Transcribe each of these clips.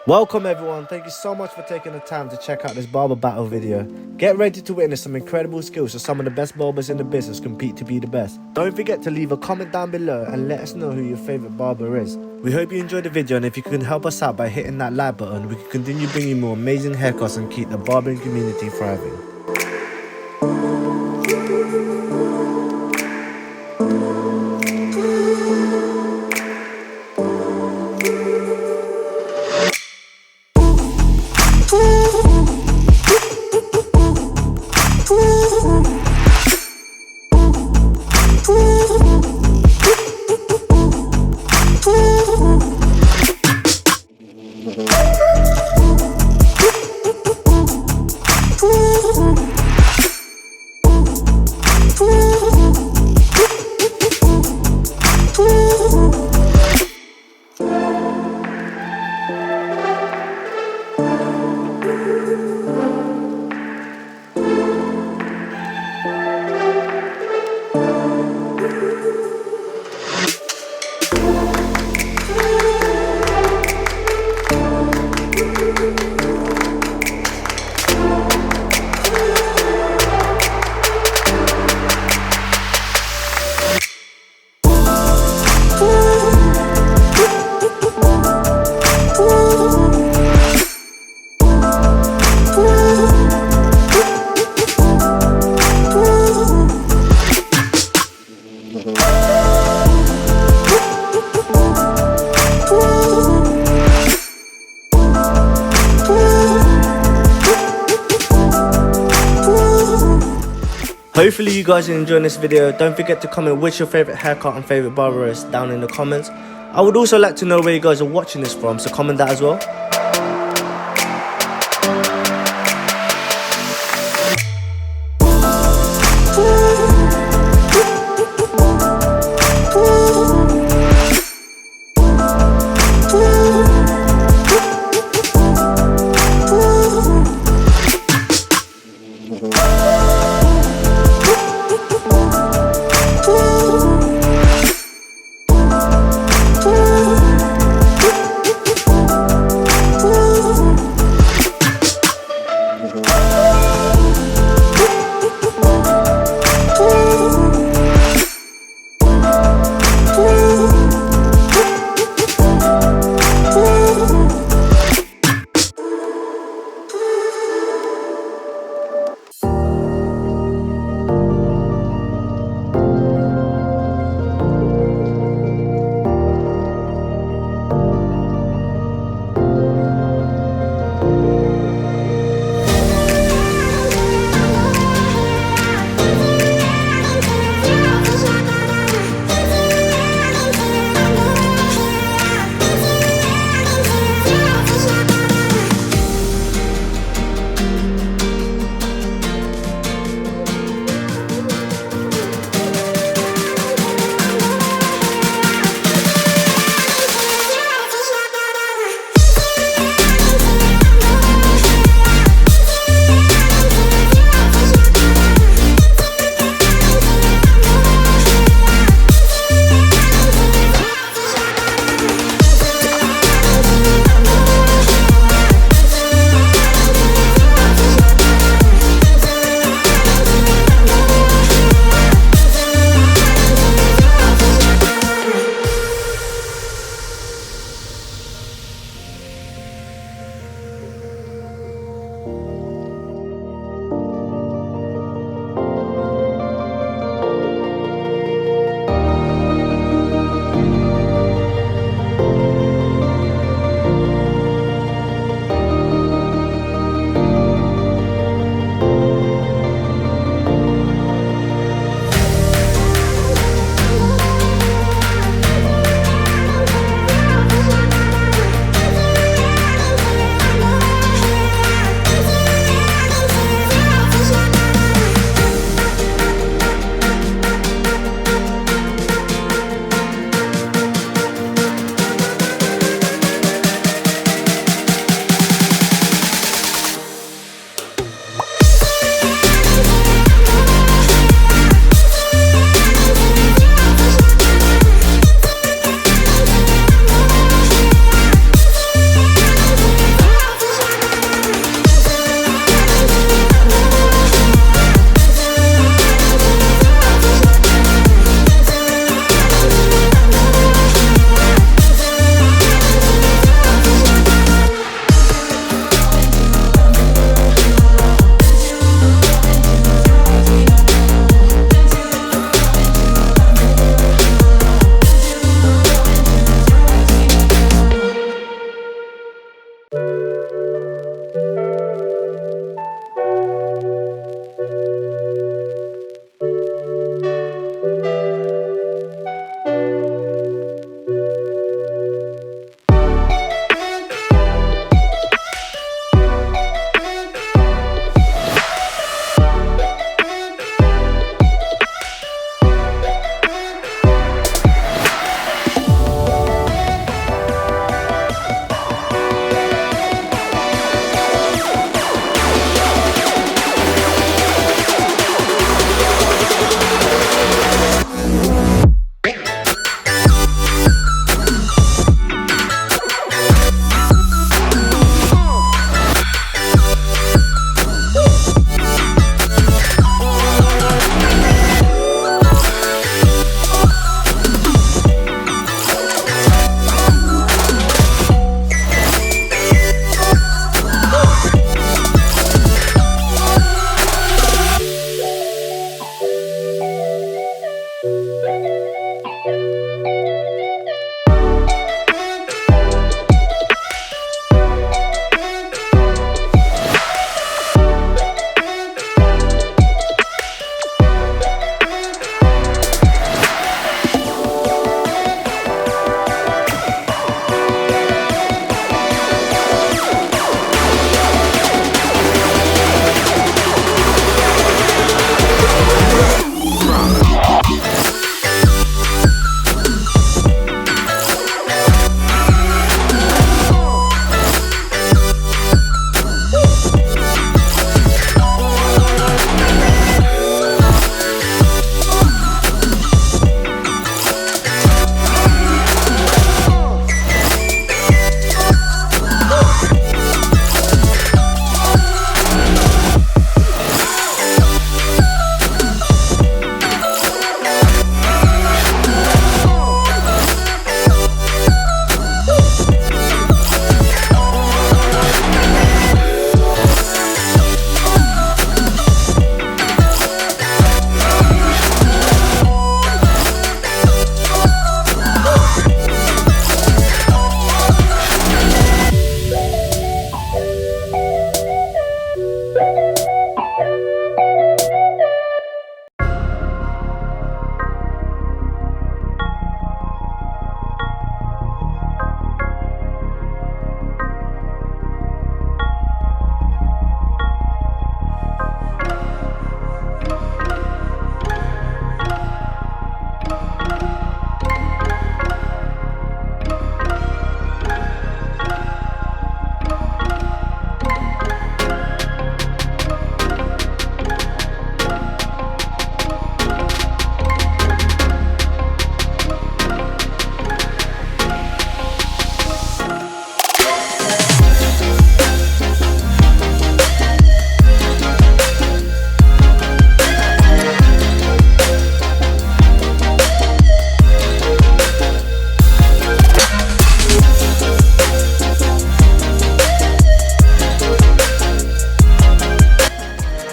Welcome everyone, thank you so much for taking the time to check out this barber battle video. Get ready to witness some incredible skills as some of the best barbers in the business compete to be the best. Don't forget to leave a comment down below and let us know who your favorite barber is. We hope you enjoyed the video, and if you can help us out by hitting that like button, we can continue bringing more amazing haircuts and keep the barbering community thriving. Hopefully you guys are enjoying this video. Don't forget to comment which your favorite haircut and favorite barber is down in the comments. I would also like to know where you guys are watching this from, so comment that as well.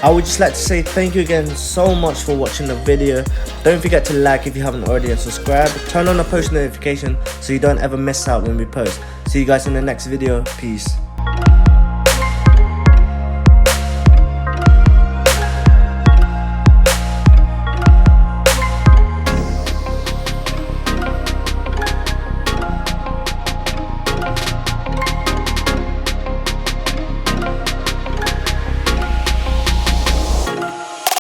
I would just like to say thank you again so much for watching the video. Don't forget to like if you haven't already and subscribe. Turn on the post notification so you don't ever miss out when we post. See you guys in the next video. Peace.